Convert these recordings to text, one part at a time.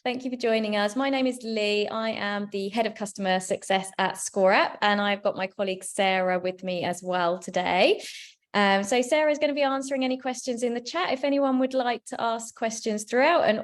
Thank you for joining us. My name is Leigh. I am the Head of Customer Success at ScoreApp, and I've got my colleague Sarah with me as well today. So Sarah is going to be answering any questions in the chat. If anyone would like to ask questions throughout, and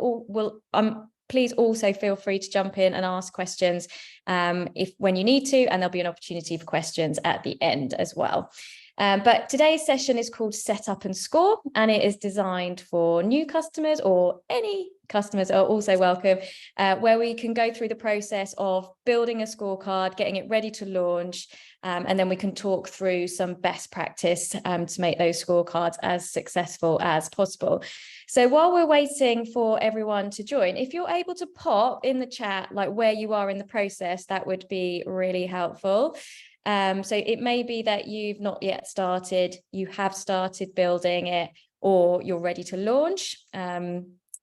please also feel free to jump in and ask questions when you need to, and there'll be an opportunity for questions at the end as well. But today's session is called Set Up and Score, and it is designed for new customers, or any customers are also welcome, where we can go through the process of building a scorecard, getting it ready to launch, and then we can talk through some best practice to make those scorecards as successful as possible. So while we're waiting for everyone to join, if you're able to pop in the chat like where you are in the process, that would be really helpful. So it may be that you've not yet started, you have started building it, or you're ready to launch.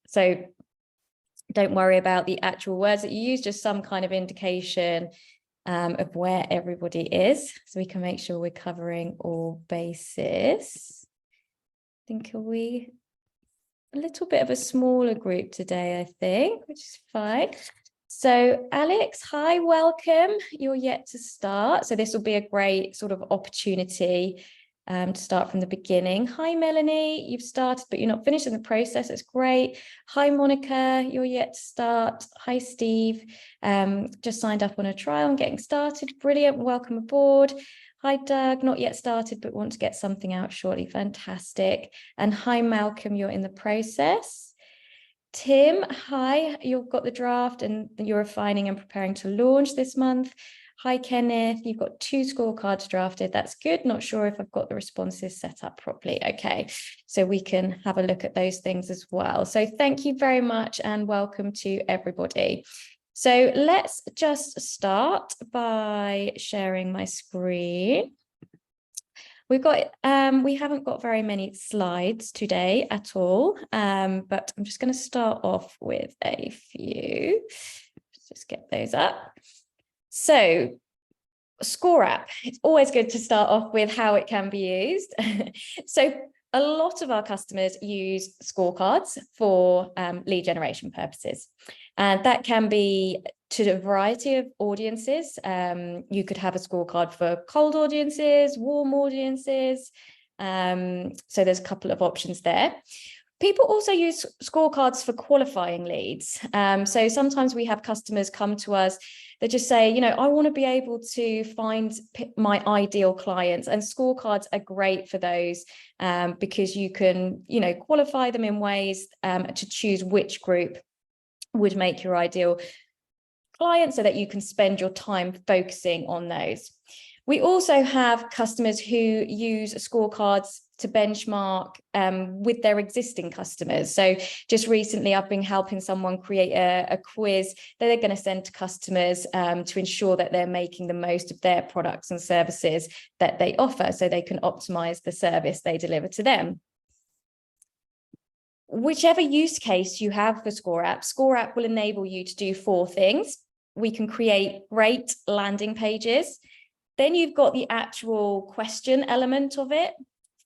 So don't worry about the actual words that you use, just some kind of indication of where everybody is, so we can make sure we're covering all bases. I think we a little bit of a smaller group today, I think, which is fine. So Alex, hi, welcome. You're yet to start. So this will be a great sort of opportunity to start from the beginning. Hi, Melanie, you've started, but you're not finished in the process. It's great. Hi, Monica, you're yet to start. Hi, Steve, just signed up on a trial and getting started. Brilliant, welcome aboard. Hi, Doug, not yet started, but want to get something out shortly. Fantastic. And hi, Malcolm, you're in the process. Tim, hi, you've got the draft and you're refining and preparing to launch this month. Hi, Kenneth, you've got 2 scorecards drafted. That's good. Not sure if I've got the responses set up properly. Okay, so we can have a look at those things as well. So thank you very much and welcome to everybody. So let's just start by sharing my screen. We haven't got very many slides today at all, but I'm just going to start off with a few. Let's just get those up. So ScoreApp, it's always good to start off with how it can be used. So a lot of our customers use scorecards for lead generation purposes. And that can be to a variety of audiences. You could have a scorecard for cold audiences, warm audiences. So there's a couple of options there. People also use scorecards for qualifying leads. So sometimes we have customers come to us that just say, I want to be able to find my ideal clients, and scorecards are great for those because you can, qualify them in ways to choose which group would make your ideal client so that you can spend your time focusing on those. We also have customers who use scorecards to benchmark with their existing customers. So just recently, I've been helping someone create a quiz that they're going to send to customers to ensure that they're making the most of their products and services that they offer, so they can optimize the service they deliver to them. Whichever use case you have for ScoreApp will enable you to do 4 things. We can create great landing pages. Then you've got the actual question element of it,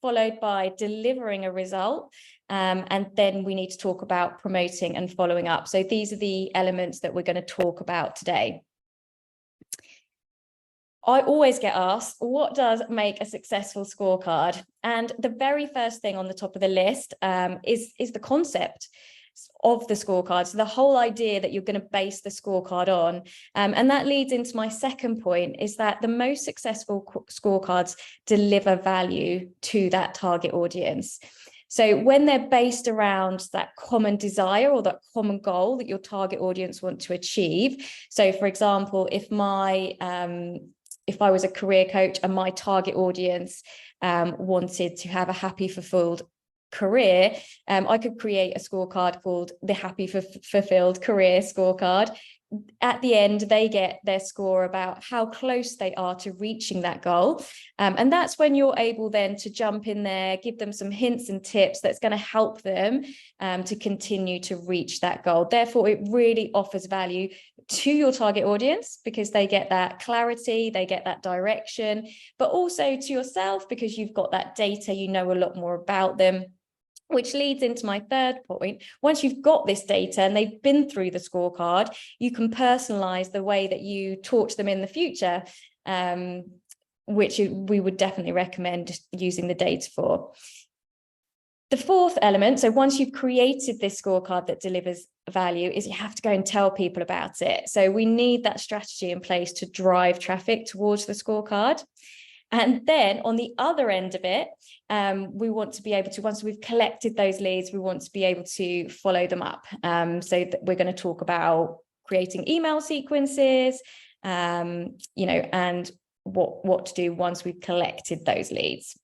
followed by delivering a result. And then we need to talk about promoting and following up. So these are the elements that we're going to talk about today. I always get asked, what does make a successful scorecard? And the very first thing on the top of the list is the concept of the scorecard. So the whole idea that you're going to base the scorecard on. And that leads into my second point, is that the most successful scorecards deliver value to that target audience. So when they're based around that common desire or that common goal that your target audience want to achieve. So for example, if I was a career coach and my target audience wanted to have a happy, fulfilled career, I could create a scorecard called the Happy Fulfilled Career Scorecard. At the end, they get their score about how close they are to reaching that goal. And that's when you're able then to jump in there, give them some hints and tips that's going to help them to continue to reach that goal. Therefore, it really offers value to your target audience because they get that clarity, they get that direction, but also to yourself because you've got that data, you know a lot more about them. Which leads into my third point. Once you've got this data and they've been through the scorecard, you can personalize the way that you talk to them in the future, which we would definitely recommend using the data for. The fourth element, so once you've created this scorecard that delivers value, is you have to go and tell people about it. So we need that strategy in place to drive traffic towards the scorecard. And then on the other end of it, we want to be able to, once we've collected those leads, we want to be able to follow them up. So that we're going to talk about creating email sequences, and what to do once we've collected those leads.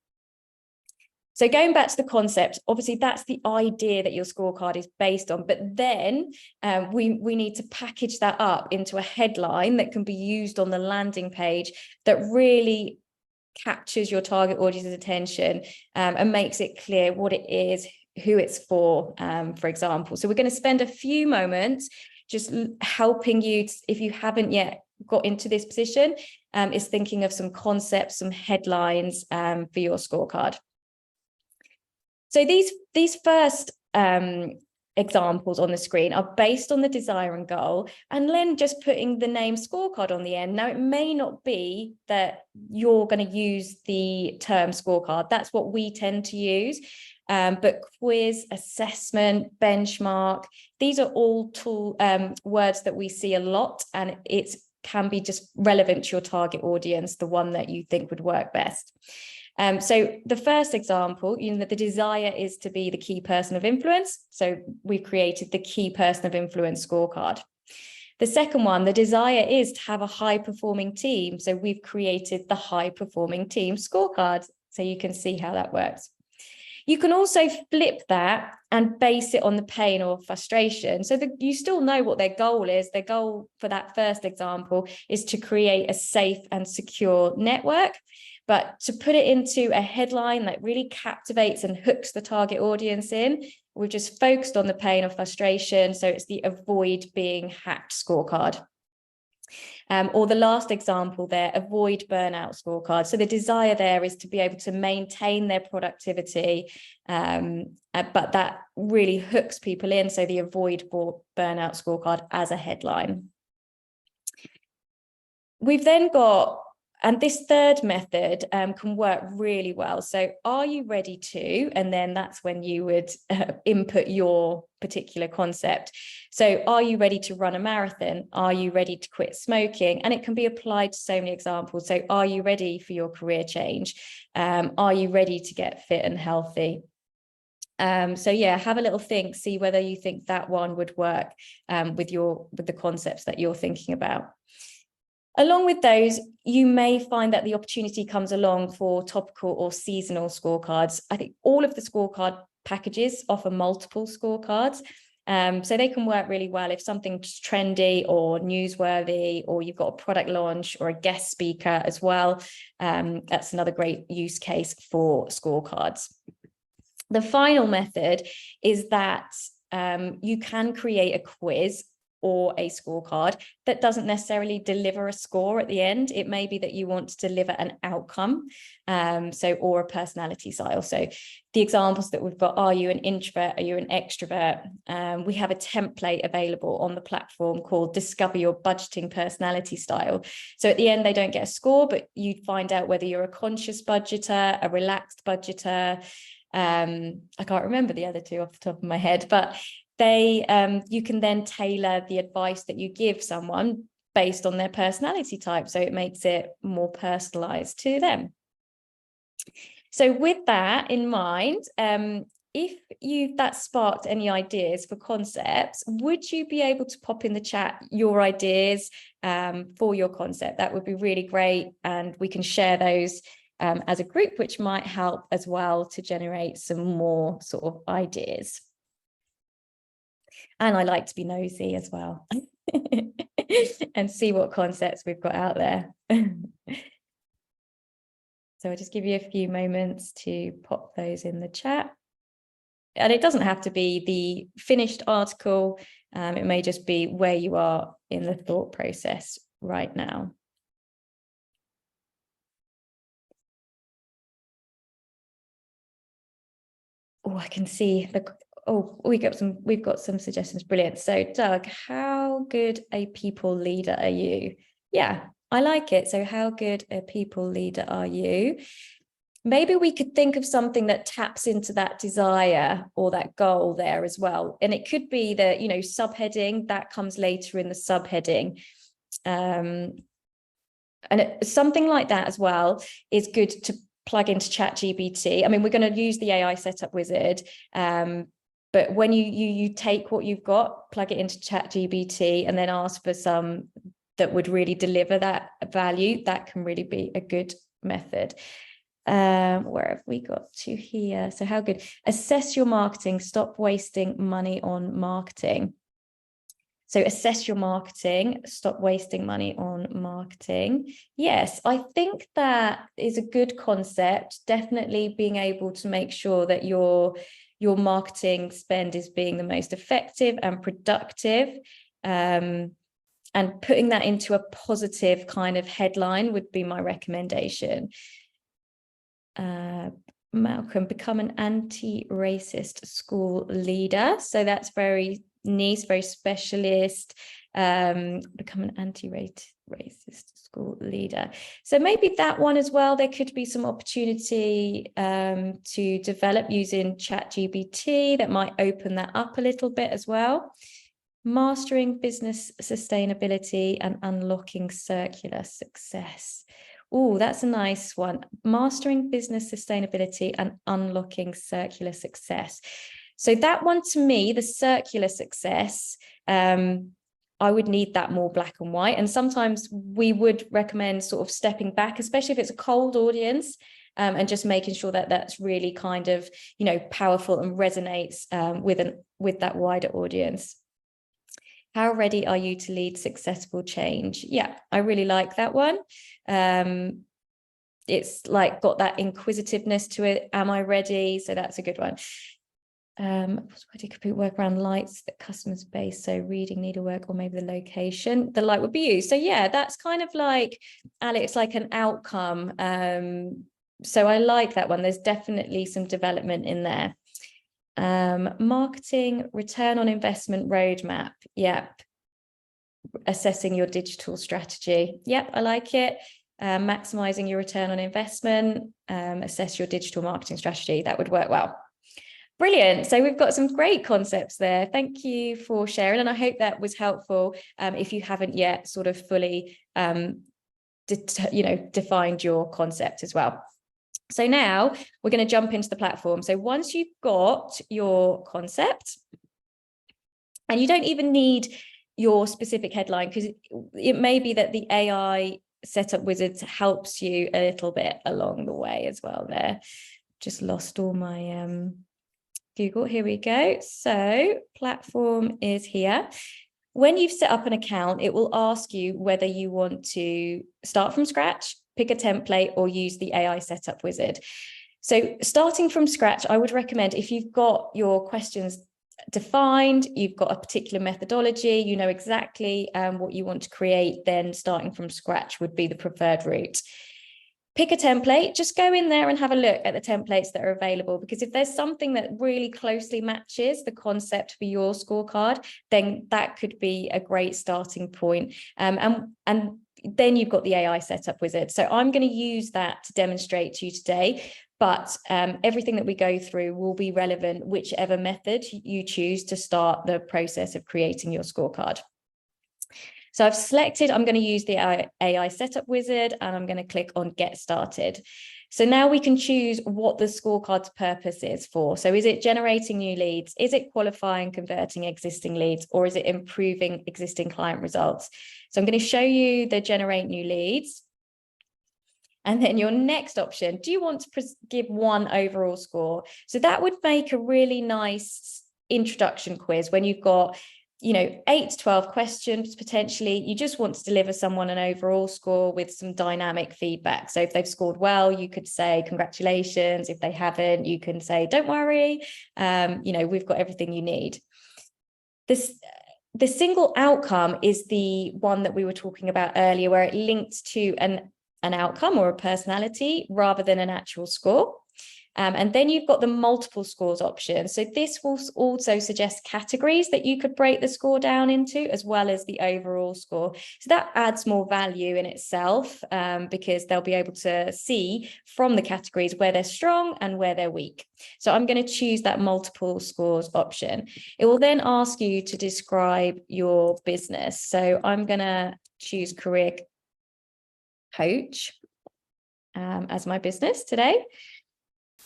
So going back to the concept, obviously that's the idea that your scorecard is based on, but then we need to package that up into a headline that can be used on the landing page that really captures your target audience's attention, and makes it clear what it is, who it's for example. So we're going to spend a few moments just helping you, if you haven't yet got into this position, is thinking of some concepts, some headlines for your scorecard. So these first examples on the screen are based on the desire and goal, and then just putting the name scorecard on the end. Now, it may not be that you're going to use the term scorecard. That's what we tend to use. But quiz, assessment, benchmark, these are all words that we see a lot, and it can be just relevant to your target audience, the one that you think would work best. So the first example, the desire is to be the key person of influence. So we've created the key person of influence scorecard. The second one, the desire is to have a high performing team. So we've created the high performing team scorecard. So you can see how that works. You can also flip that and base it on the pain or frustration. So that you still know what their goal is. Their goal for that first example is to create a safe and secure network. But to put it into a headline that really captivates and hooks the target audience in, we've just focused on the pain or frustration. So it's the avoid being hacked scorecard. Or the last example there, avoid burnout scorecard. So the desire there is to be able to maintain their productivity, but that really hooks people in. So the avoid burnout scorecard as a headline. We've then got, and this third method can work really well. So are you ready to, and then that's when you would input your particular concept. So are you ready to run a marathon? Are you ready to quit smoking? And it can be applied to so many examples. So are you ready for your career change? Are you ready to get fit and healthy? So yeah, have a little think, see whether you think that one would work with the concepts that you're thinking about. Along with those, you may find that the opportunity comes along for topical or seasonal scorecards. I think all of the scorecard packages offer multiple scorecards. So they can work really well if something's trendy or newsworthy, or you've got a product launch or a guest speaker as well. That's another great use case for scorecards. The final method is that you can create a quiz or a scorecard that doesn't necessarily deliver a score at the end. It may be that you want to deliver an outcome, or a personality style. So the examples that we've got, are you an introvert? Are you an extrovert? We have a template available on the platform called Discover Your Budgeting Personality Style. So at the end, they don't get a score, but you find out whether you're a conscious budgeter, a relaxed budgeter. I can't remember the other two off the top of my head, but you can then tailor the advice that you give someone based on their personality type. So it makes it more personalized to them. So with that in mind, if that sparked any ideas for concepts, would you be able to pop in the chat your ideas for your concept? That would be really great. And we can share those as a group, which might help as well to generate some more sort of ideas. And I like to be nosy as well and see what concepts we've got out there. So I'll just give you a few moments to pop those in the chat. And it doesn't have to be the finished article. It may just be where you are in the thought process right now. Oh, I can see we've got some suggestions. Brilliant. So Doug, how good a people leader are you? Yeah, I like it. So how good a people leader are you? Maybe we could think of something that taps into that desire or that goal there as well. And it could be the, subheading that comes later in the subheading. Something like that as well is good to plug into ChatGPT. I mean, we're going to use the AI setup wizard, but when you take what you've got, plug it into ChatGPT, and then ask for some that would really deliver that value, that can really be a good method. Where have we got to here? So how good? Assess your marketing, stop wasting money on marketing. So assess your marketing, stop wasting money on marketing. Yes, I think that is a good concept. Definitely being able to make sure that your marketing spend is being the most effective and productive. And putting that into a positive kind of headline would be my recommendation. Malcolm, become an anti-racist school leader. So that's very niche, very specialist. Become an anti-racist school leader. So maybe that one as well, there could be some opportunity to develop using ChatGPT that might open that up a little bit as well. Mastering business sustainability and unlocking circular success. Oh, that's a nice one. Mastering business sustainability and unlocking circular success. So that one, to me, the circular success, I would need that more black and white. And sometimes we would recommend sort of stepping back, especially if it's a cold audience, and just making sure that that's really kind of, powerful and resonates with that wider audience. How ready are you to lead successful change? Yeah, I really like that one. It's like got that inquisitiveness to it. Am I ready? So that's a good one. Could work around lights that customers base, so reading needlework, or maybe the location the light would be used. So yeah, that's kind of like, Alex, like an outcome. So I like that one. There's definitely some development in there. Marketing return on investment roadmap. Yep. Assessing your digital strategy. Yep, I like it. Maximizing your return on investment. Assess your digital marketing strategy. That would work well. Brilliant. So we've got some great concepts there. Thank you for sharing, and I hope that was helpful. If you haven't yet sort of fully defined your concept as well. So now we're going to jump into the platform. So once you've got your concept, and you don't even need your specific headline, because it may be that the AI setup wizard helps you a little bit along the way as well there. Just lost all my Google. Here we go. So platform is here. When you've set up an account, it will ask you whether you want to start from scratch, pick a template, or use the AI setup wizard. So starting from scratch, I would recommend, if you've got your questions defined, you've got a particular methodology, you know exactly what you want to create, then starting from scratch would be the preferred route. Pick a template, just go in there and have a look at the templates that are available, because if there's something that really closely matches the concept for your scorecard, then that could be a great starting point. And then you've got the AI setup wizard. So I'm going to use that to demonstrate to you today, but everything that we go through will be relevant whichever method you choose to start the process of creating your scorecard. So I've selected, I'm going to use the AI setup wizard, and I'm going to click on get started. So now we can choose what the scorecard's purpose is for. So is it generating new leads? Is it qualifying, converting existing leads? Or is it improving existing client results? So I'm going to show you the generate new leads. And then your next option, do you want to give one overall score? So that would make a really nice introduction quiz when you've got 8 to 12 questions, potentially. You just want to deliver someone an overall score with some dynamic feedback. So if they've scored well, you could say, congratulations. If they haven't, you can say, don't worry. We've got everything you need. The single outcome is the one that we were talking about earlier, where it links to an outcome or a personality rather than an actual score. And then you've got the multiple scores option. So this will also suggest categories that you could break the score down into, as well as the overall score. So that adds more value in itself, because they'll be able to see from the categories where they're strong and where they're weak. So I'm going to choose that multiple scores option. It will then ask you to describe your business. So I'm going to choose career coach as my business today.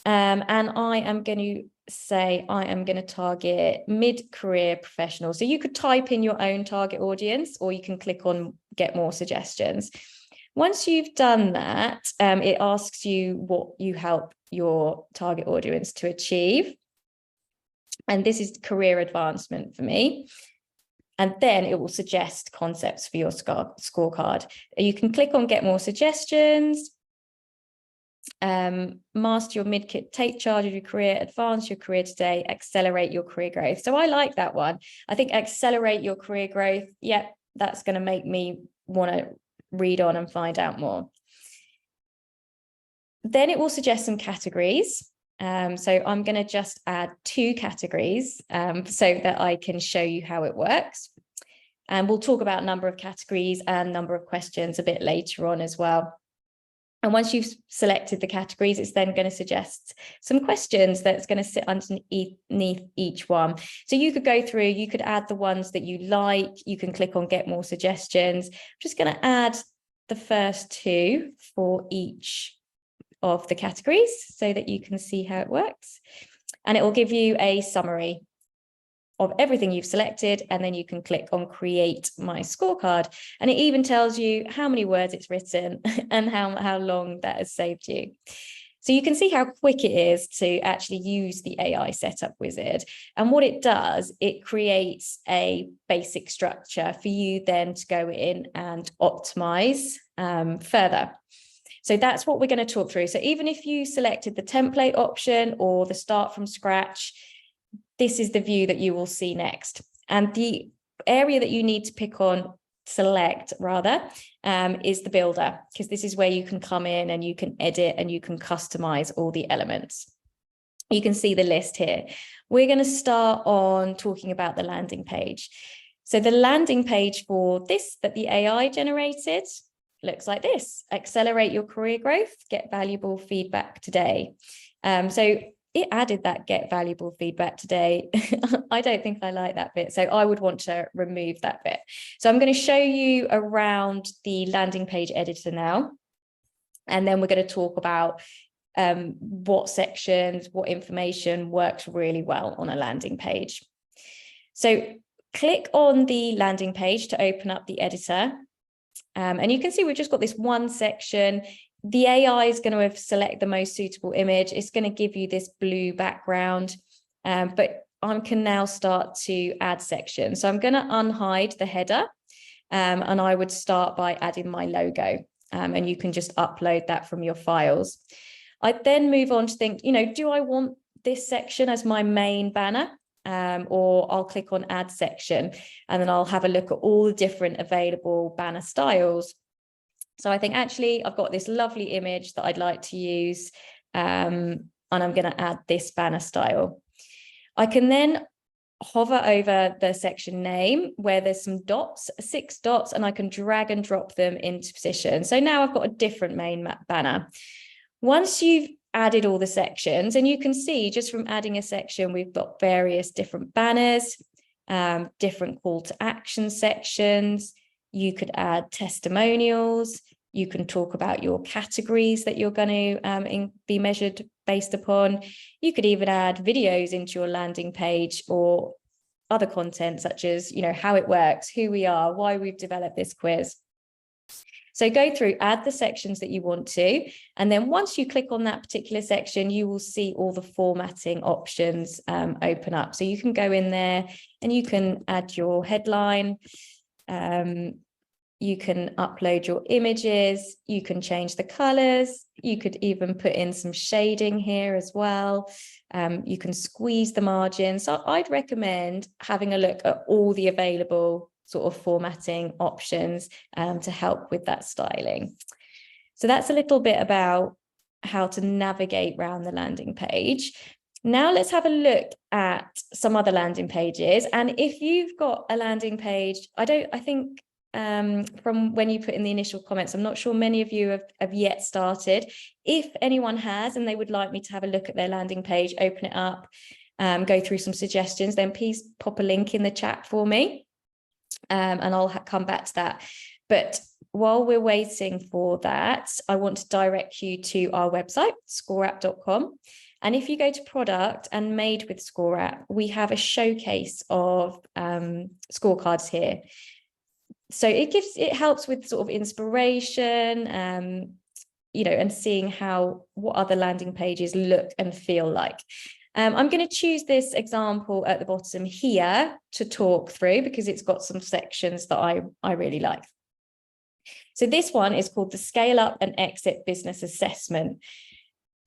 And I am going to say I am going to target mid-career professionals. So you could type in your own target audience, or you can click on get more suggestions. Once you've done that, it asks you what you help your target audience to achieve. And this is career advancement for me. And then it will suggest concepts for your scorecard. You can click on get more suggestions. Master your mid-kit, take charge of your career, advance your career today, accelerate your career growth. So I like that one. I think accelerate your career growth. Yeah, that's going to make me want to read on and find out more. Then it will suggest some categories. So I'm going to just add 2 categories so that I can show you how it works. And we'll talk about number of categories and number of questions a bit later on as well. And once you've selected the categories, it's then going to suggest some questions that's going to sit underneath each one. So you could go through, you could add the ones that you like, you can click on get more suggestions. I'm just going to add the first 2 for each of the categories so that you can see how it works. And it will give you a summary of everything you've selected, and then you can click on create my scorecard, and it even tells you how many words it's written and how long that has saved you. So you can see how quick it is to actually use the AI setup wizard. And what it does, it creates a basic structure for you then to go in and optimize further. So that's what we're going to talk through. So even if you selected the template option or the start from scratch, this is the view that you will see next. And the area that you need to select is the builder, because this is where you can come in and you can edit and you can customize all the elements. You can see the list here. We're going to start on talking about the landing page. So the landing page for this that the AI generated looks like this: accelerate your career growth, get valuable feedback today. So it added that get valuable feedback today. I don't think I like that bit, so I would want to remove that bit. So I'm going to show you around the landing page editor now, and then we're going to talk about what sections, what information works really well on a landing page. So click on the landing page to open up the editor. And you can see we've just got this one section. The AI is going to select the most suitable image. It's going to give you this blue background, but I can now start to add sections. So I'm going to unhide the header, and I would start by adding my logo, and you can just upload that from your files. I then move on to think, do I want this section as my main banner? Or I'll click on add section, and then I'll have a look at all the different available banner styles. So I think actually I've got this lovely image that I'd like to use, and I'm going to add this banner style. I can then hover over the section name where there's some dots, 6 dots, and I can drag and drop them into position. So now I've got a different main banner. Once you've added all the sections, and you can see just from adding a section, we've got various different banners, different call to action sections. You could add testimonials. You can talk about your categories that you're going to be measured based upon. You could even add videos into your landing page, or other content such as, how it works, who we are, why we've developed this quiz. So go through, add the sections that you want to, and then once you click on that particular section, you will see all the formatting options open up. So you can go in there and you can add your headline, you can upload your images, you can change the colors, you could even put in some shading here as well. You can squeeze the margin. So I'd recommend having a look at all the available sort of formatting options to help with that styling. So that's a little bit about how to navigate around the landing page. Now let's have a look at some other landing pages. And if you've got a landing page, I think from when you put in the initial comments, I'm not sure many of you have yet started. If anyone has and they would like me to have a look at their landing page, open it up, go through some suggestions, then please pop a link in the chat for me, and I'll come back to that. But while we're waiting for that, I want to direct you to our website, scoreapp.com. And if you go to product and made with ScoreApp, we have a showcase of scorecards here. So it helps with sort of inspiration, and seeing what other landing pages look and feel like. I'm going to choose this example at the bottom here to talk through because it's got some sections that I really like. So this one is called the Scale Up and Exit Business Assessment.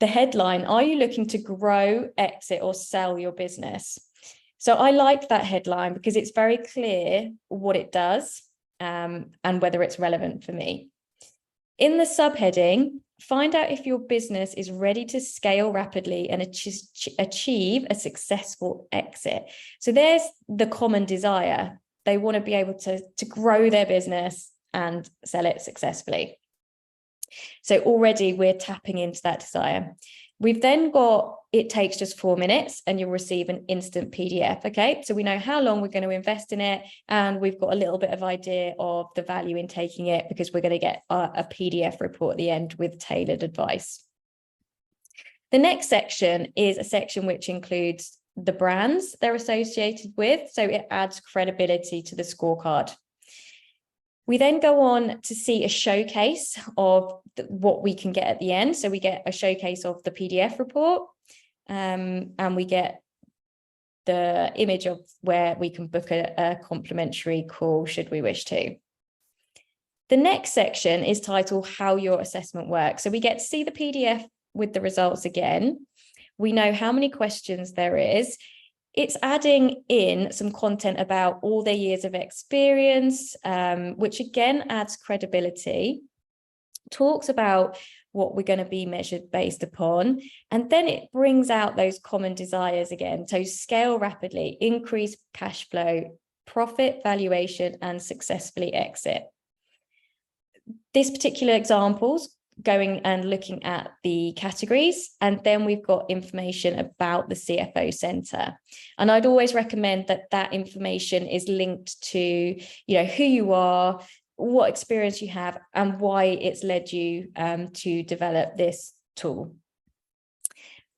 The headline, are you looking to grow, exit, or sell your business? So I like that headline because it's very clear what it does and whether it's relevant for me. In the subheading, find out if your business is ready to scale rapidly and achieve a successful exit. So there's the common desire. They want to be able to grow their business and sell it successfully. So already we're tapping into that desire. We've then got, it takes just 4 minutes and you'll receive an instant PDF. Okay, so we know how long we're going to invest in it, and we've got a little bit of idea of the value in taking it because we're going to get a PDF report at the end with tailored advice. The next section is a section which includes the brands they're associated with, so it adds credibility to the scorecard. We then go on to see a showcase of what we can get at the end. So we get a showcase of the PDF report, and we get the image of where we can book a complimentary call should we wish to. The next section is titled How Your Assessment Works. So we get to see the PDF with the results again. We know how many questions there is. It's adding in some content about all their years of experience, which again adds credibility, talks about what we're going to be measured based upon, and then it brings out those common desires again. So scale rapidly, increase cash flow, profit, valuation, and successfully exit. This particular example's going and looking at the categories, and then we've got information about the CFO Centre. And I'd always recommend that information is linked to, who you are, what experience you have, and why it's led you to develop this tool.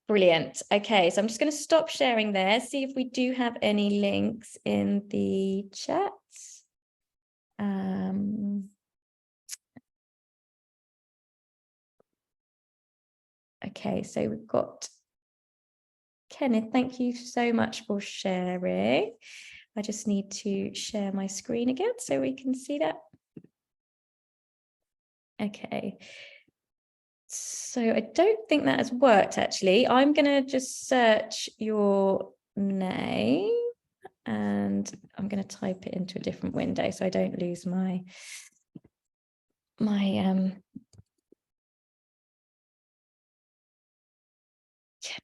Brilliant. Okay, so I'm just going to stop sharing there, see if we do have any links in the chat. Okay, so we've got Kenneth. Thank you so much for sharing. I just need to share my screen again so we can see that. Okay. So I don't think that has worked, actually. I'm going to just search your name and I'm going to type it into a different window so I don't lose my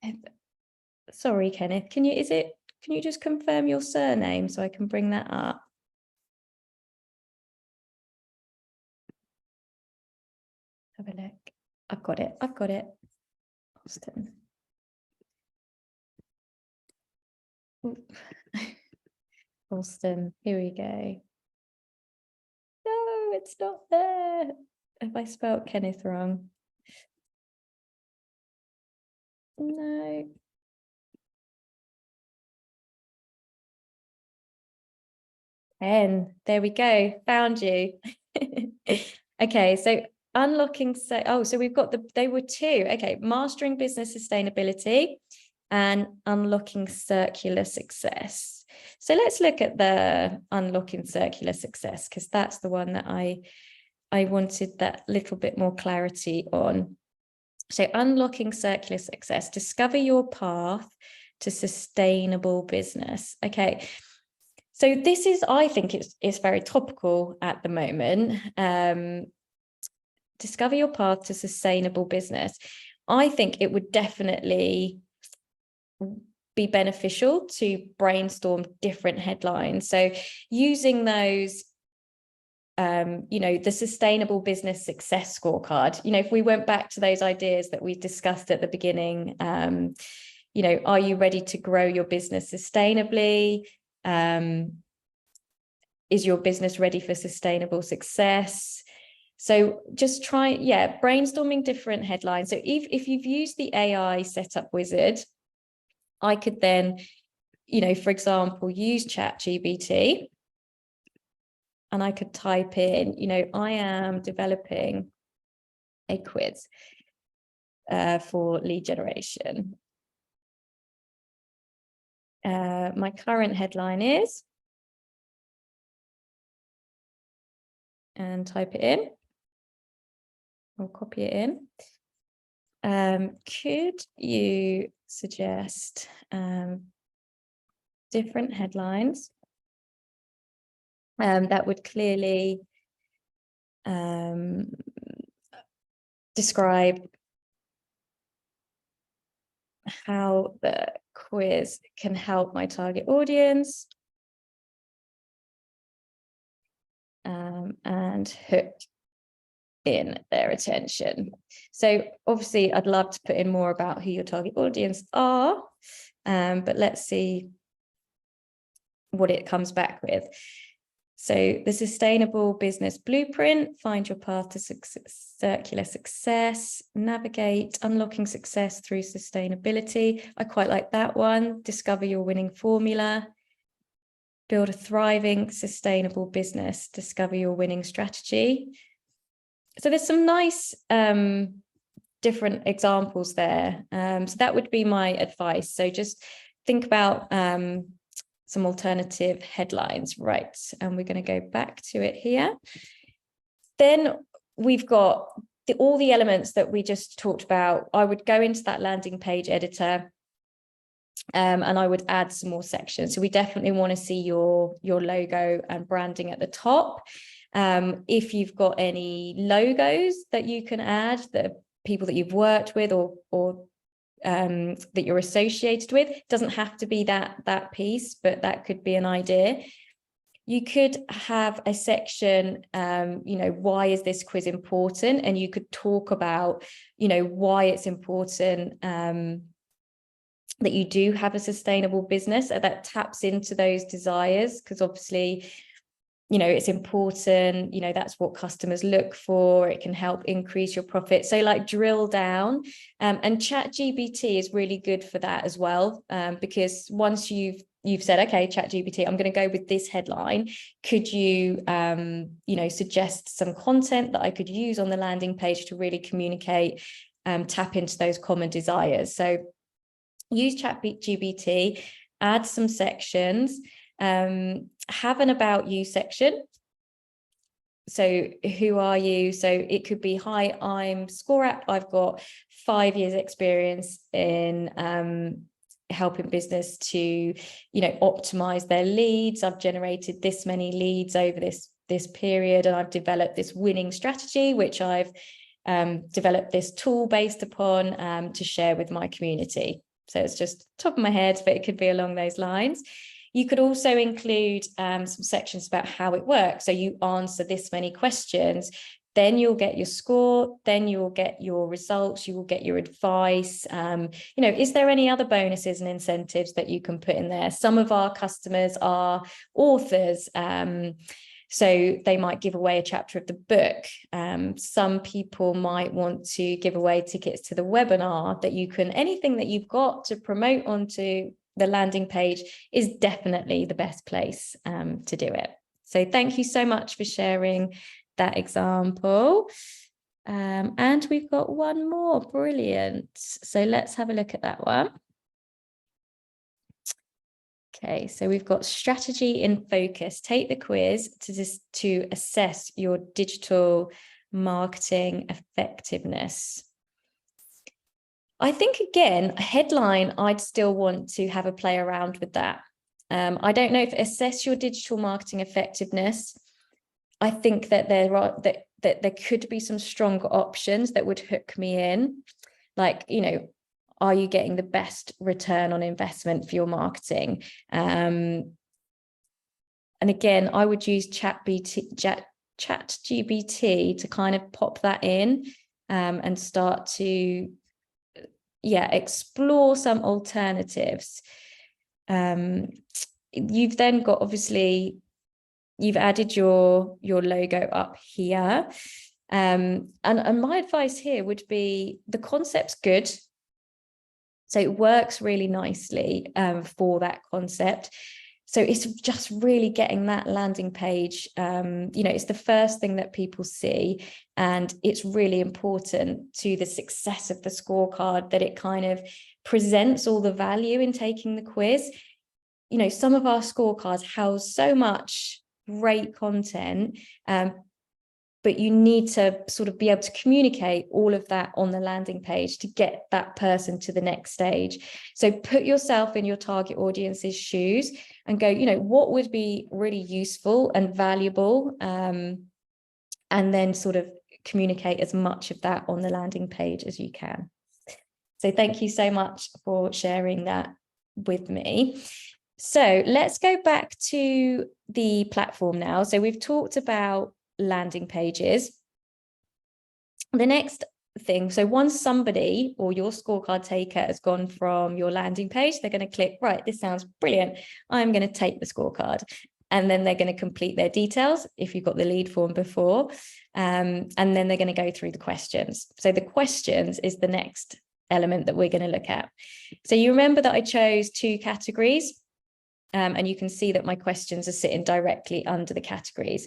Kenneth. Sorry, Kenneth. Can you just confirm your surname so I can bring that up? Have a look. I've got it. Austin. Austin, here we go. No, it's not there. Have I spelled Kenneth wrong? No. Ken, there we go. Found you. Okay, so unlocking, so we've got they were two. Okay, mastering business sustainability and unlocking circular success. So let's look at the unlocking circular success, because that's the one that I wanted that little bit more clarity on. So unlocking circular success, discover your path to sustainable business. Okay, so this is, I think it's very topical at the moment. Discover your path to sustainable business. I think it would definitely be beneficial to brainstorm different headlines. So using those, the sustainable business success scorecard, if we went back to those ideas that we discussed at the beginning, are you ready to grow your business sustainably? Is your business ready for sustainable success? So just try, brainstorming different headlines. So if you've used the AI setup wizard, I could then, for example, use ChatGPT, and I could type in, I am developing a quiz for lead generation. My current headline is, and type it in, or copy it in. Could you suggest different headlines that would clearly describe how the quiz can help my target audience and hook in their attention? So obviously I'd love to put in more about who your target audience are, but let's see what it comes back with. So the sustainable business blueprint, find your path to circular success, navigate unlocking success through sustainability. I quite like that one. Discover your winning formula, build a thriving, sustainable business, discover your winning strategy. So there's some nice different examples there. So that would be my advice. So just think about some alternative headlines, right? And we're going to go back to it here. Then we've got all the elements that we just talked about. I would go into that landing page editor and I would add some more sections. So we definitely want to see your logo and branding at the top. If you've got any logos that you can add, the people that you've worked with or that you're associated with, it doesn't have to be that piece, but that could be an idea. You could have a section, why is this quiz important? And you could talk about, why it's important that you do have a sustainable business that taps into those desires, because obviously, it's important, that's what customers look for. It can help increase your profit. So like drill down, and ChatGPT is really good for that as well. Because once you've said, okay, ChatGPT, I'm going to go with this headline. Could you, suggest some content that I could use on the landing page to really communicate, tap into those common desires? So use ChatGPT, add some sections, have an about you section. So who are you? So it could be, hi, I'm ScoreApp. I've got 5 years experience in helping business to, optimize their leads. I've generated this many leads over this period, and I've developed this winning strategy, which I've developed this tool based upon to share with my community. So it's just top of my head, but it could be along those lines. You could also include some sections about how it works. So you answer this many questions, then you'll get your score, then you'll get your results, you will get your advice. Is there any other bonuses and incentives that you can put in there? Some of our customers are authors, so they might give away a chapter of the book. Some people might want to give away tickets to the webinar that you can, anything that you've got to promote onto the landing page is definitely the best place to do it. So thank you so much for sharing that example. And we've got one more. Brilliant. So let's have a look at that one. Okay, so we've got strategy in focus. Take the quiz to assess your digital marketing effectiveness. I think, again, a headline, I'd still want to have a play around with that. I don't know if assess your digital marketing effectiveness. I think that there could be some stronger options that would hook me in. like, you know, are you getting the best return on investment for your marketing? And again, I would use ChatGPT to kind of pop that in and start to, explore some alternatives. You've then got, obviously, you've added your logo up here. And my advice here would be, the concept's good. So it works really nicely for that concept. So it's just really getting that landing page. It's the first thing that people see, and it's really important to the success of the scorecard that it kind of presents all the value in taking the quiz. You know, some of our scorecards house so much great content, but you need to sort of be able to communicate all of that on the landing page to get that person to the next stage. So put yourself in your target audience's shoes and go, you know, what would be really useful and valuable, and then sort of communicate as much of that on the landing page as you can. So thank you so much for sharing that with me. So let's go back to the platform now. So we've talked about landing pages. The next thing, so once somebody or your scorecard taker has gone from your landing page, they're going to click, right, this sounds brilliant, I'm going to take the scorecard. And then they're going to complete their details if you've got the lead form before, and then they're going to go through the questions. So the questions is the next element that we're going to look at. So you remember that I chose 2 categories, and you can see that my questions are sitting directly under the categories.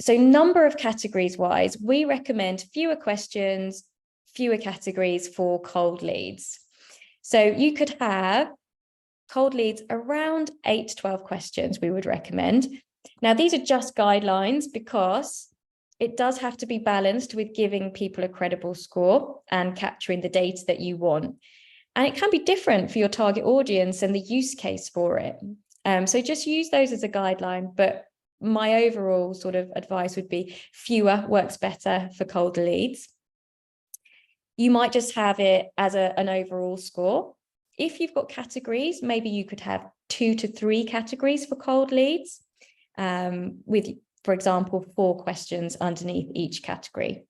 So number of categories wise, we recommend fewer questions, fewer categories for cold leads. So you could have cold leads around 8 to 12 questions we would recommend. Now, these are just guidelines because it does have to be balanced with giving people a credible score and capturing the data that you want. And it can be different for your target audience and the use case for it. So just use those as a guideline, but my overall sort of advice would be fewer works better for cold leads. You might just have it as an overall score. If you've got categories, maybe you could have 2 to 3 categories for cold leads, with, for example, 4 questions underneath each category.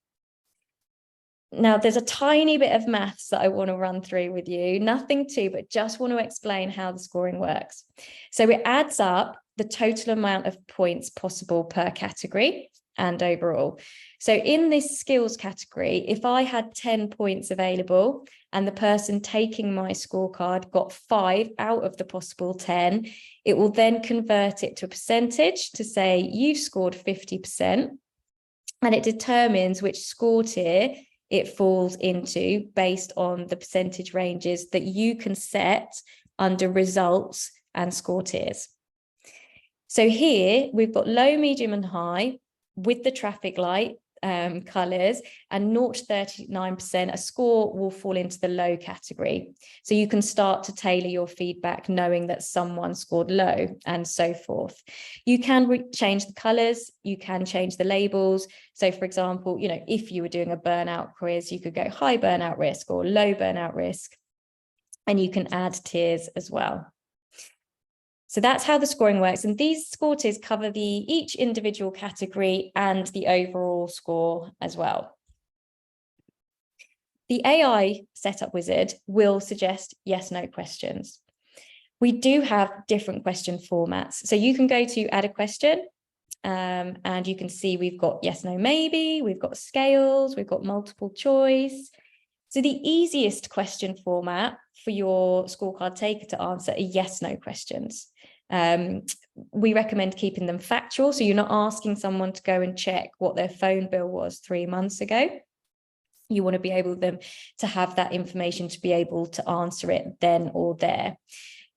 Now, there's a tiny bit of maths that I want to run through with you, nothing too, but just want to explain how the scoring works. So it adds up the total amount of points possible per category and overall. So in this skills category, if I had 10 points available and the person taking my scorecard got 5 out of the possible 10, it will then convert it to a percentage to say you scored 50%, and it determines which score tier it falls into based on the percentage ranges that you can set under results and score tiers. So here we've got low, medium and high with the traffic light colours, and 0 to 39%, a score will fall into the low category. So you can start to tailor your feedback knowing that someone scored low and so forth. You can change the colours, you can change the labels. So for example, you know, if you were doing a burnout quiz, you could go high burnout risk or low burnout risk, and you can add tiers as well. So that's how the scoring works. And these score tiers cover each individual category and the overall score as well. The AI setup wizard will suggest yes/no questions. We do have different question formats. So you can go to add a question, and you can see we've got yes, no, maybe, we've got scales, we've got multiple choice. So the easiest question format for your scorecard taker to answer are yes/no questions. We recommend keeping them factual, so you're not asking someone to go and check what their phone bill was 3 months ago. You want to be able them to have that information to be able to answer it then or there.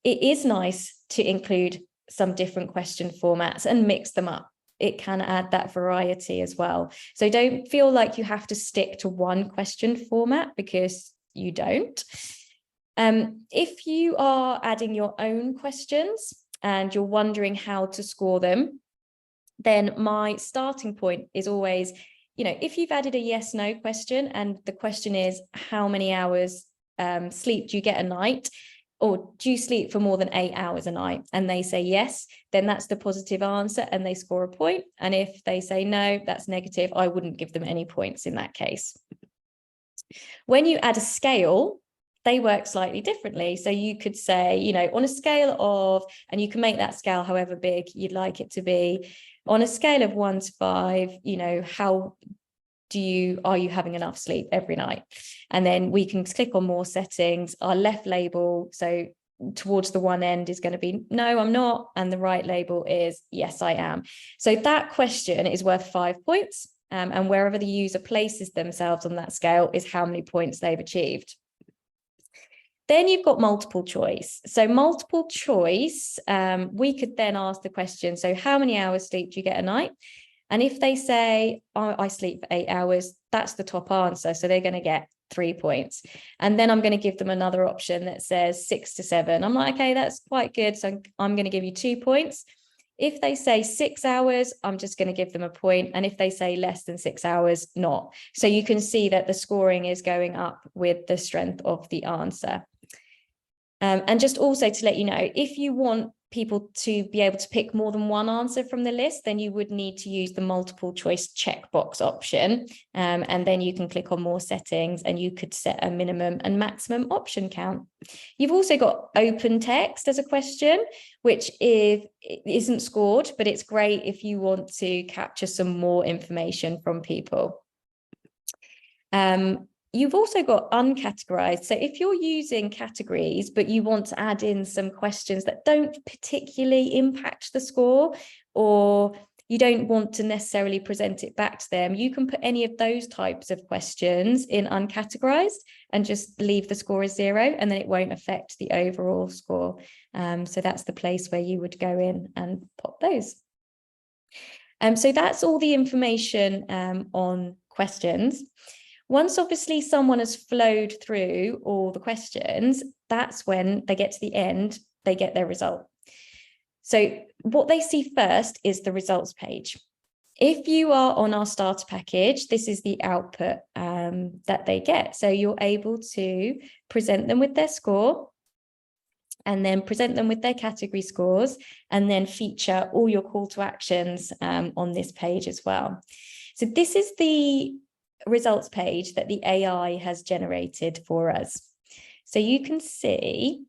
It is nice to include some different question formats and mix them up. It can add that variety as well. So don't feel like you have to stick to one question format, because you don't. If you are adding your own questions and you're wondering how to score them, then my starting point is always if you've added a yes/no question and the question is how many hours sleep do you get a night, or do you sleep for more than 8 hours a night, and they say yes, then that's the positive answer and they score a point. And if they say no, that's negative. I wouldn't give them any points in that case. When you add a scale, they work slightly differently. So you could say, on a scale of, and you can make that scale however big you'd like it to be, on a scale of 1 to 5, how are you having enough sleep every night? And then we can click on more settings. Our left label, so towards the one end, is going to be no, I'm not, and the right label is yes, I am. So that question is worth 5 points, and wherever the user places themselves on that scale is how many points they've achieved. Then you've got multiple choice. So multiple choice, we could then ask the question, so how many hours sleep do you get a night? And if they say, I sleep for 8 hours, that's the top answer. So they're going to get 3 points. And then I'm going to give them another option that says 6 to 7. I'm like, okay, that's quite good. So I'm going to give you 2 points. If they say 6 hours, I'm just going to give them a point. And if they say less than 6 hours, not. So you can see that the scoring is going up with the strength of the answer. And just also to let you know, if you want people to be able to pick more than one answer from the list, then you would need to use the multiple choice checkbox option. And then you can click on more settings and you could set a minimum and maximum option count. You've also got open text as a question, which isn't scored, but it's great if you want to capture some more information from people. You've also got uncategorized. So if you're using categories, but you want to add in some questions that don't particularly impact the score, or you don't want to necessarily present it back to them, you can put any of those types of questions in uncategorized and just leave the score as 0, and then it won't affect the overall score. So that's the place where you would go in and pop those. So that's all the information on questions. Once obviously someone has flowed through all the questions, that's when they get to the end, they get their result. So what they see first is the results page. If you are on our starter package, this is the output that they get. So you're able to present them with their score, and then present them with their category scores, and then feature all your call to actions on this page as well. So this is the results page that the AI has generated for us. So you can see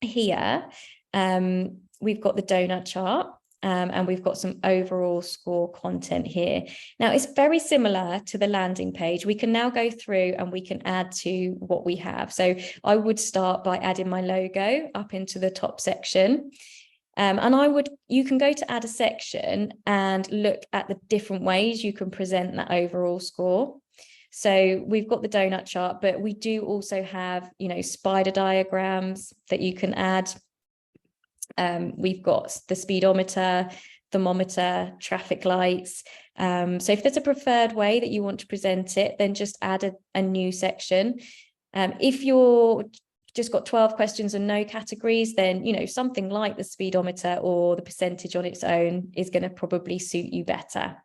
here, we've got the donut chart, and we've got some overall score content here. Now, it's very similar to the landing page. We can now go through and we can add to what we have. So I would start by adding my logo up into the top section. And you can go to add a section and look at the different ways you can present that overall score. So we've got the donut chart, but we do also have, spider diagrams that you can add. We've got the speedometer, thermometer, traffic lights. So if there's a preferred way that you want to present it, then just add a new section. If you're just got 12 questions and no categories, then something like the speedometer or the percentage on its own is going to probably suit you better.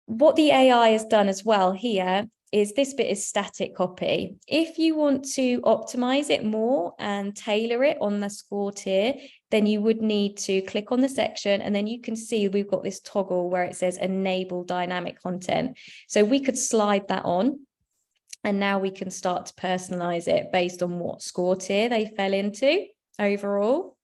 What the AI has done as well here is this bit is static copy. If you want to optimize it more and tailor it on the score tier, then you would need to click on the section, and then you can see we've got this toggle where it says enable dynamic content. So we could slide that on, and now we can start to personalize it based on what score tier they fell into overall.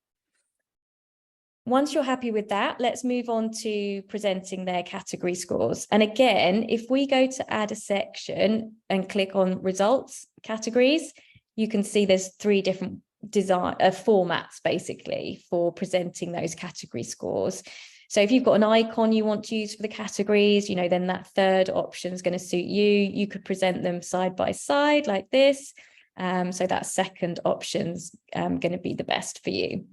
Once you're happy with that, let's move on to presenting their category scores. And again, if we go to add a section and click on results categories, you can see there's 3 different formats basically for presenting those category scores. So if you've got an icon you want to use for the categories, then that third option is going to suit you. You could present them side by side like this. So that second option's going to be the best for you.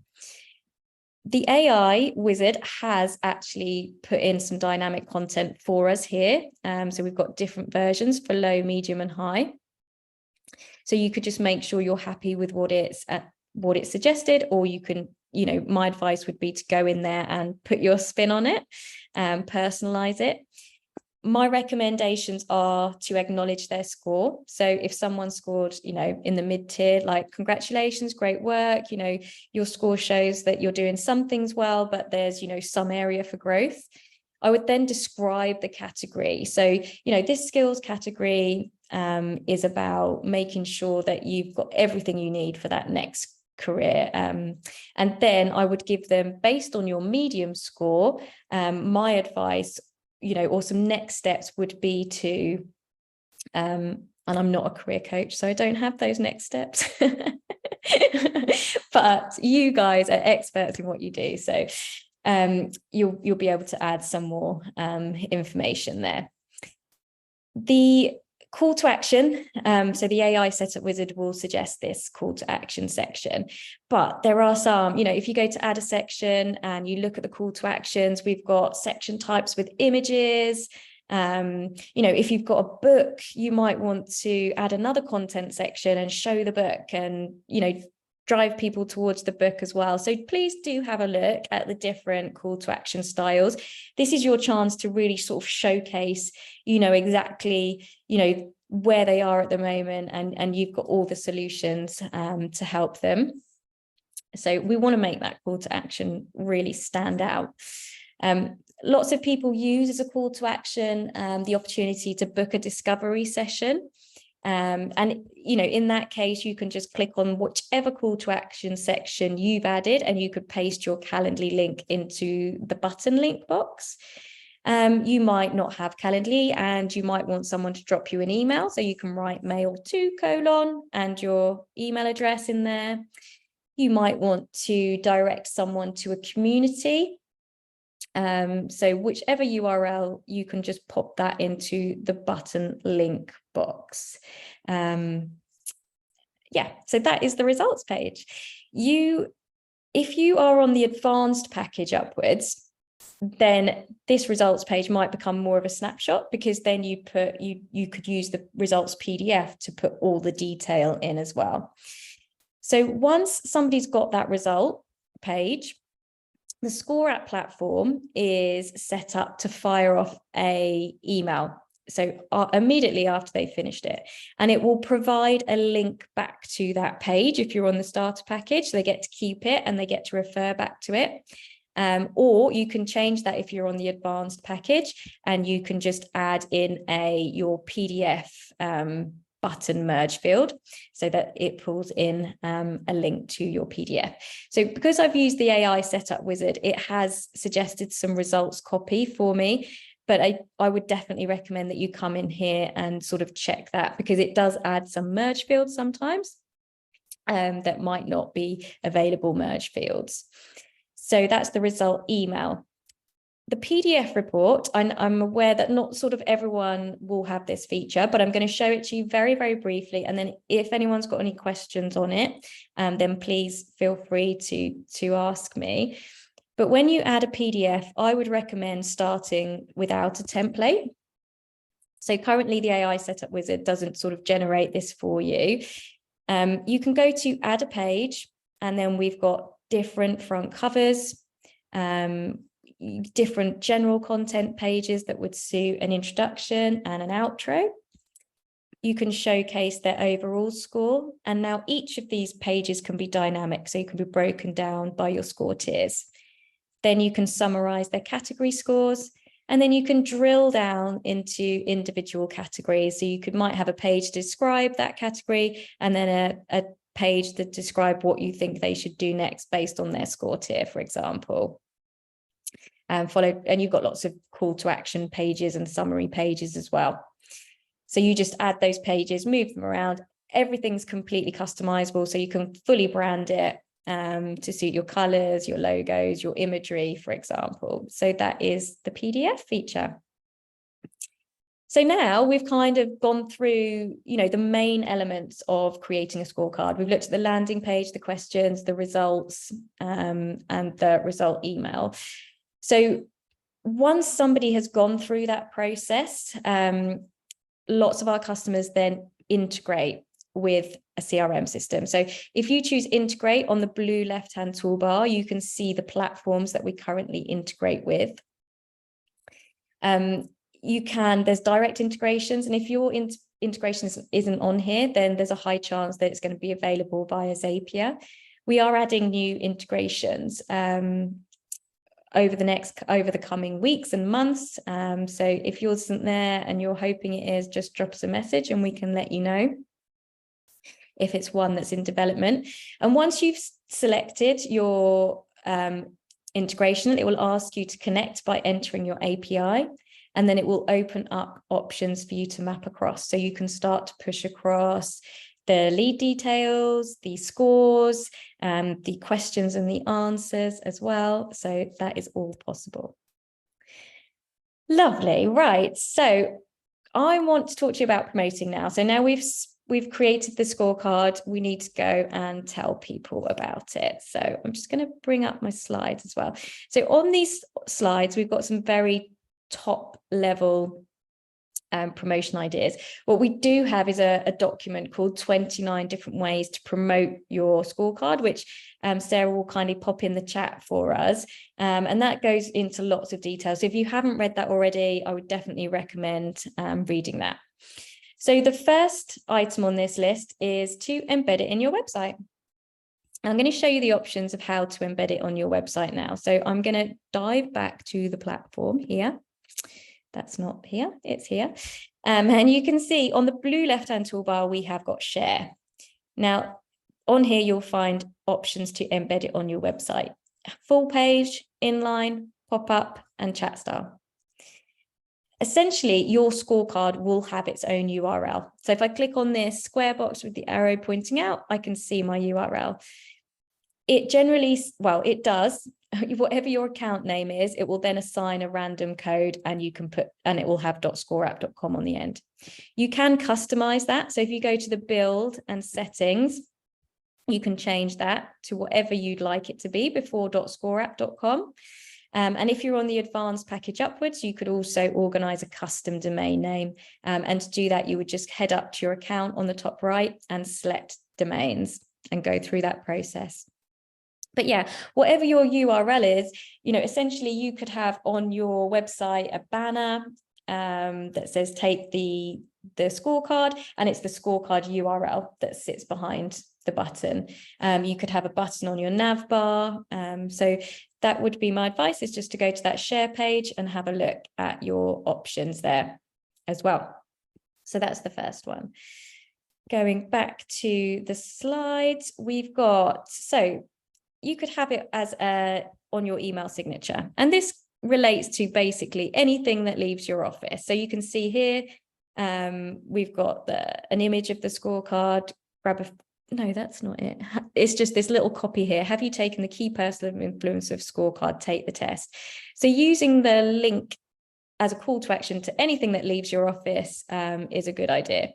The AI wizard has actually put in some dynamic content for us here. So we've got different versions for low, medium, and high. So you could just make sure you're happy with what it's suggested, or you can, my advice would be to go in there and put your spin on it, personalize it. my recommendations are to acknowledge their score. So if someone scored, in the mid-tier, like, congratulations, great work, your score shows that you're doing some things well, but there's, some area for growth. I would then describe the category. So, this skills category is about making sure that you've got everything you need for that next career. And then I would give them, based on your medium score, my advice, or some next steps would be to, and I'm not a career coach, so I don't have those next steps, but you guys are experts in what you do. So you'll be able to add some more information there. The call to action, so the AI setup wizard will suggest this call to action section, but there are some, if you go to add a section and you look at the call to actions, we've got section types with images. If you've got a book, you might want to add another content section and show the book and, drive people towards the book as well. So please do have a look at the different call to action styles. This is your chance to really sort of showcase, exactly, where they are at the moment, and you've got all the solutions to help them. So we want to make that call to action really stand out. Lots of people use as a call to action the opportunity to book a discovery session. And, in that case, you can just click on whichever call to action section you've added, and you could paste your Calendly link into the button link box. You might not have Calendly, and you might want someone to drop you an email. So you can write mail to : and your email address in there. You might want to direct someone to a community. So whichever URL, you can just pop that into the button link box. So that is the results page. If you are on the advanced package upwards, then this results page might become more of a snapshot, because then you could use the results PDF to put all the detail in as well. So once somebody's got that result page, the ScoreApp platform is set up to fire off an email. So immediately after they finished it, and it will provide a link back to that page if you're on the starter package. So they get to keep it and they get to refer back to it. Or you can change that if you're on the advanced package, and you can just add in your PDF button merge field so that it pulls in a link to your PDF. So because I've used the AI setup wizard, it has suggested some results copy for me, but I would definitely recommend that you come in here and sort of check that, because it does add some merge fields sometimes that might not be available merge fields. So that's the result email. The PDF report, I'm aware that not sort of everyone will have this feature, but I'm going to show it to you very, very briefly. And then if anyone's got any questions on it, then please feel free to ask me. But when you add a PDF, I would recommend starting without a template. So currently the AI setup wizard doesn't sort of generate this for you. You can go to add a page, and then we've got different front covers, different general content pages that would suit an introduction and an outro. You can showcase their overall score. And now each of these pages can be dynamic, so you can be broken down by your score tiers. Then you can summarize their category scores, and then you can drill down into individual categories. So you might have a page to describe that category, and then a page to describe what you think they should do next based on their score tier, for example. And you've got lots of call to action pages and summary pages as well. So you just add those pages, move them around. Everything's completely customizable, so you can fully brand it to suit your colors, your logos, your imagery, for example. So that is the PDF feature. So now we've kind of gone through, the main elements of creating a scorecard. We've looked at the landing page, the questions, the results, and the result email. So once somebody has gone through that process, lots of our customers then integrate with a CRM system. So if you choose integrate on the blue left-hand toolbar, you can see the platforms that we currently integrate with. there's direct integrations, and if your integration isn't on here, then there's a high chance that it's going to be available via Zapier. We are adding new integrations over the coming weeks and months. So if yours isn't there and you're hoping it is, just drop us a message and we can let you know if it's one that's in development. And once you've selected your integration, it will ask you to connect by entering your API, and then it will open up options for you to map across. So you can start to push across the lead details, the scores, the questions and the answers as well. So that is all possible. Lovely. Right. So I want to talk to you about promoting now. So now we've created the scorecard, we need to go and tell people about it. So I'm just going to bring up my slides as well. So on these slides, we've got some very top level promotion ideas. What we do have is a document called 29 different ways to promote your scorecard, which Sarah will kindly pop in the chat for us. And that goes into lots of details. So if you haven't read that already, I would definitely recommend reading that. So the first item on this list is to embed it in your website. I'm going to show you the options of how to embed it on your website now. So I'm going to dive back to the platform here. That's not here, it's here. And you can see on the blue left-hand toolbar, we have got share. Now, on here, you'll find options to embed it on your website. Full page, inline, pop-up, and chat style. Essentially, your scorecard will have its own URL. So if I click on this square box with the arrow pointing out, I can see my URL. It generally, well, it does, whatever your account name is, it will then assign a random code and you can put, and it will have .scoreapp.com on the end. You can customize that. So if you go to the build and settings, you can change that to whatever you'd like it to be before .scoreapp.com. And if you're on the advanced package upwards, you could also organize a custom domain name. And to do that, you would just head up to your account on the top right and select domains and go through that process. But yeah, whatever your URL is, essentially you could have on your website a banner that says take the scorecard, and it's the scorecard URL that sits behind the button. You could have a button on your nav bar. So that would be my advice, is just to go to that share page and have a look at your options there as well. So that's the first one. Going back to the slides, we've got, so you could have it as on your email signature. And this relates to basically anything that leaves your office. So you can see here, we've got an image of the scorecard. No, that's not it. It's just this little copy here. Have you taken the key personal influence of scorecard? Take the test. So using the link as a call to action to anything that leaves your office is a good idea.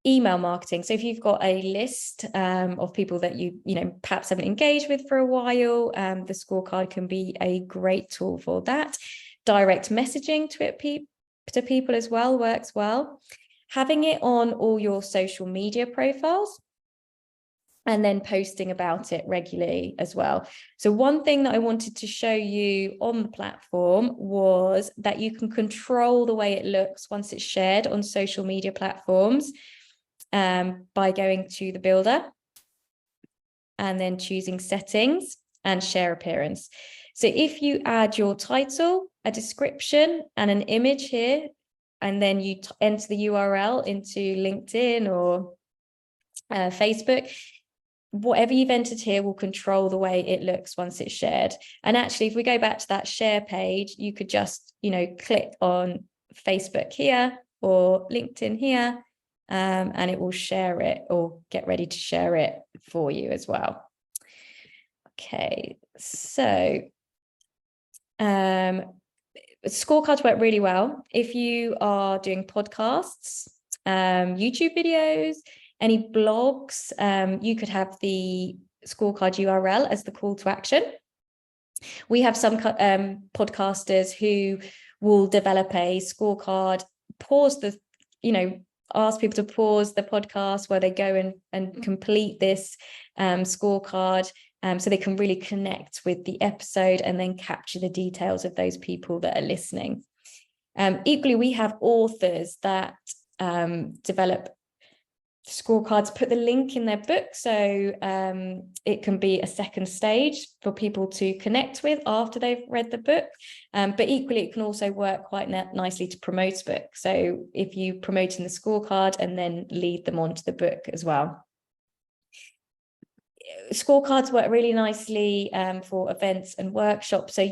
Email marketing. So if you've got a list of people that you perhaps haven't engaged with for a while, the scorecard can be a great tool for that. Direct messaging to people as well works well. Having it on all your social media profiles and then posting about it regularly as well. So one thing that I wanted to show you on the platform was that you can control the way it looks once it's shared on social media platforms. By going to the builder and then choosing settings and share appearance. So if you add your title, a description and an image here, and then you enter the URL into LinkedIn or Facebook, whatever you've entered here will control the way it looks once it's shared. And actually, if we go back to that share page, you could just, click on Facebook here or LinkedIn here, and it will share it or get ready to share it for you as well. Okay, so scorecards work really well if you are doing podcasts, YouTube videos, any blogs. You could have the scorecard URL as the call to action. We have some podcasters who will develop a scorecard, ask people to pause the podcast where they go and complete this scorecard, so they can really connect with the episode and then capture the details of those people that are listening. Equally, we have authors that develop scorecards, put the link in their book, so it can be a second stage for people to connect with after they've read the book, but equally it can also work quite nicely to promote a book. So if you promote in the scorecard and then lead them onto the book as well. Scorecards work really nicely for events and workshops. So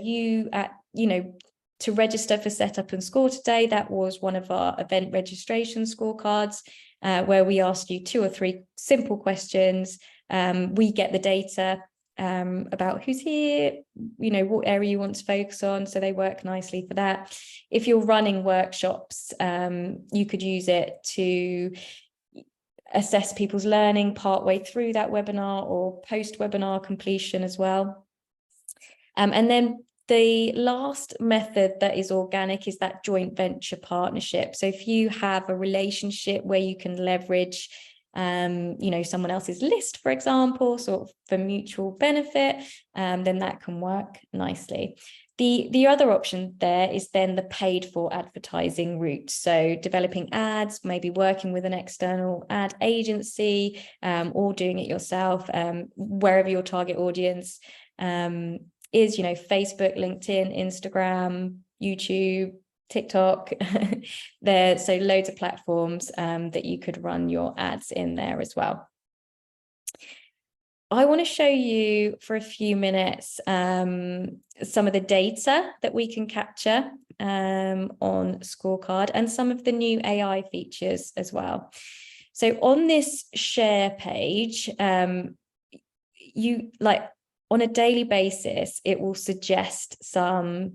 to register for Set Up and Score today, that was one of our event registration scorecards, where we asked you 2 or 3 simple questions. We get the data about who's here, what area you want to focus on. So they work nicely for that. If you're running workshops, you could use it to assess people's learning partway through that webinar or post-webinar completion as well. And then the last method that is organic is that joint venture partnership. So if you have a relationship where you can leverage, someone else's list, for example, sort of for mutual benefit, then that can work nicely. The other option there is then the paid for advertising route. So developing ads, maybe working with an external ad agency, or doing it yourself, wherever your target audience is, Facebook, LinkedIn, Instagram, YouTube, TikTok. So loads of platforms that you could run your ads in there as well. I want to show you for a few minutes some of the data that we can capture on Scorecard and some of the new AI features as well. So on this share page, on a daily basis, it will suggest some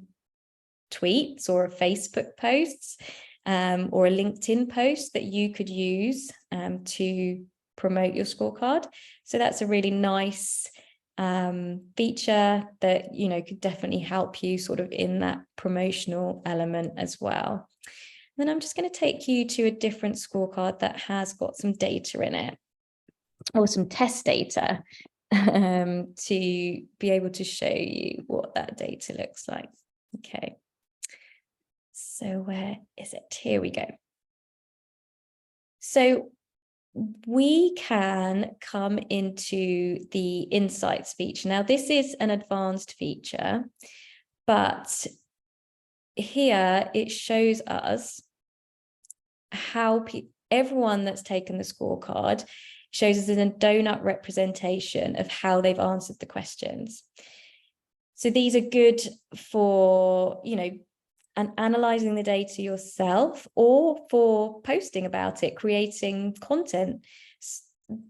tweets or a Facebook posts or a LinkedIn post that you could use to promote your scorecard. So that's a really nice feature that could definitely help you sort of in that promotional element as well. And then I'm just going to take you to a different scorecard that has got some data in it, or some test data, to be able to show you what that data looks like. Okay, so where is it? Here we go. So we can come into the insights feature. Now, this is an advanced feature, but here it shows us how everyone that's taken the scorecard shows us in a donut representation of how they've answered the questions. So these are good for, and analyzing the data yourself, or for posting about it, creating content.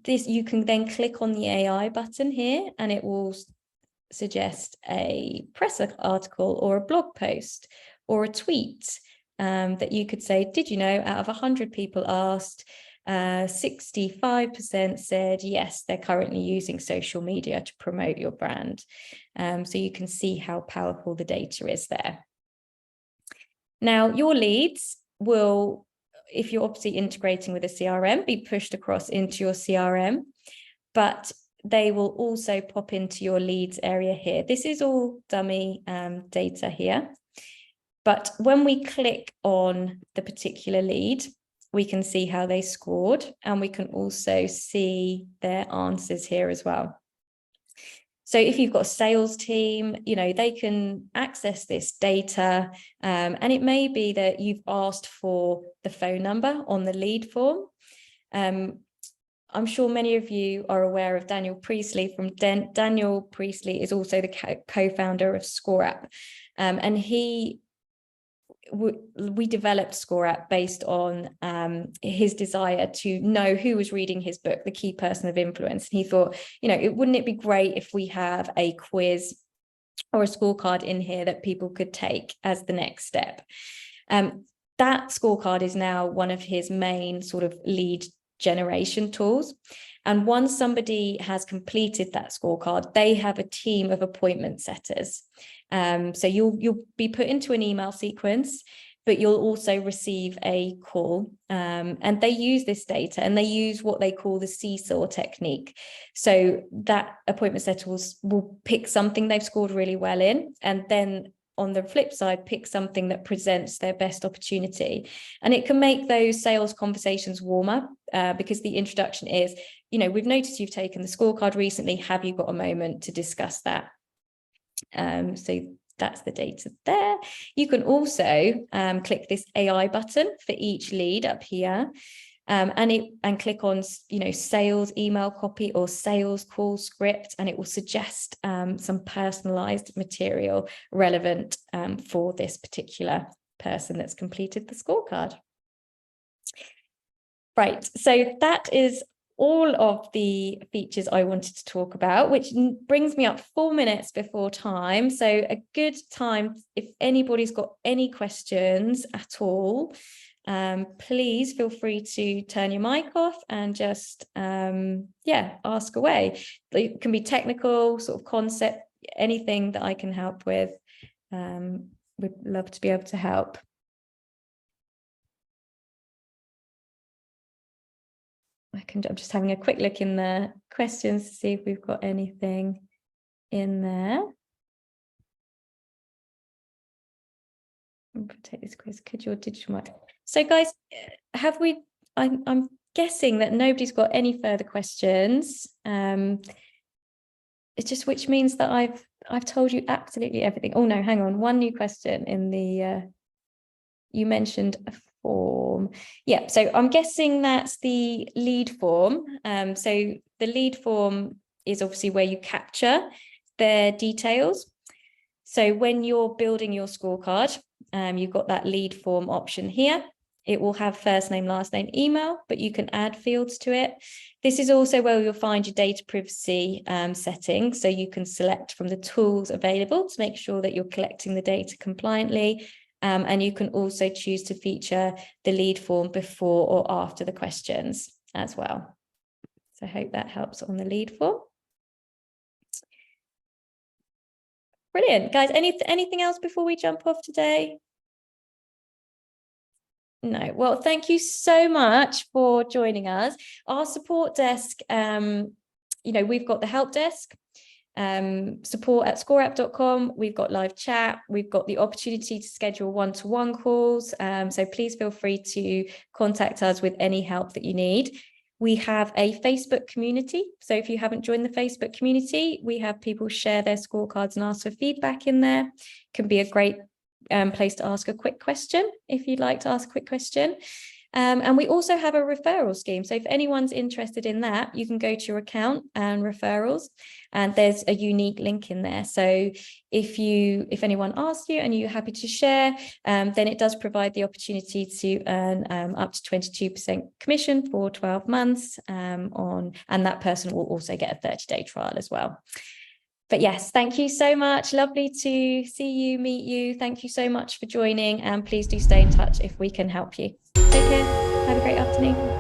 You can then click on the AI button here and it will suggest a press article or a blog post or a tweet that you could say, did you know, out of 100 people asked, 65% said yes, they're currently using social media to promote your brand. So you can see how powerful the data is there. Now, your leads will, if you're obviously integrating with a CRM, be pushed across into your CRM, but they will also pop into your leads area here. This is all dummy data here. But when we click on the particular lead, we can see how they scored, and we can also see their answers here as well. So if you've got a sales team, they can access this data, and it may be that you've asked for the phone number on the lead form. I'm sure many of you are aware of Daniel Priestley. Daniel Priestley is also the co-founder of ScoreApp, and we developed ScoreApp based on his desire to know who was reading his book, the key person of influence. And he thought, wouldn't it be great if we have a quiz or a scorecard in here that people could take as the next step? That scorecard is now one of his main sort of lead generation tools. And once somebody has completed that scorecard, they have a team of appointment setters. So you'll be put into an email sequence, but you'll also receive a call. And they use this data, and they use what they call the seesaw technique. So that appointment setter will pick something they've scored really well in, and then on the flip side, pick something that presents their best opportunity. And it can make those sales conversations warmer because the introduction is, we've noticed you've taken the scorecard recently. Have you got a moment to discuss that? So that's the data there. You can also click this AI button for each lead up here. And click on, sales email copy or sales call script, and it will suggest some personalized material relevant for this particular person that's completed the scorecard. Right, so that is all of the features I wanted to talk about, which brings me up 4 minutes before time. So a good time, if anybody's got any questions at all, please feel free to turn your mic off and just, ask away. It can be technical, sort of concept, anything that I can help with. We'd love to be able to help. I'm just having a quick look in the questions to see if we've got anything in there. Take this quiz. Could your digital mark? So guys, I'm guessing that nobody's got any further questions. It's just, which means that I've told you absolutely everything. Oh no, hang on, one new question in the you mentioned a form. Yeah, so I'm guessing that's the lead form. So the lead form is obviously where you capture their details. So when you're building your scorecard, you've got that lead form option here. It will have first name, last name, email, but you can add fields to it. This is also where you'll find your data privacy settings. So you can select from the tools available to make sure that you're collecting the data compliantly. And you can also choose to feature the lead form before or after the questions as well. So I hope that helps on the lead form. Brilliant, guys. Anything else before we jump off today? No. Well, thank you so much for joining us. Our support desk, we've got the help desk, support@scoreapp.com. We've got live chat. We've got the opportunity to schedule one-to-one calls. So please feel free to contact us with any help that you need. We have a Facebook community. So if you haven't joined the Facebook community, we have people share their scorecards and ask for feedback in there. It can be a great place to ask a quick question if you'd like to ask a quick question. And we also have a referral scheme. So if anyone's interested in that, you can go to your account and referrals, and there's a unique link in there. So if anyone asks you and you're happy to share, then it does provide the opportunity to earn up to 22% commission for 12 months and that person will also get a 30-day trial as well. But yes, thank you so much. Lovely to see you, meet you. Thank you so much for joining, and please do stay in touch if we can help you. Take care. Have a great afternoon.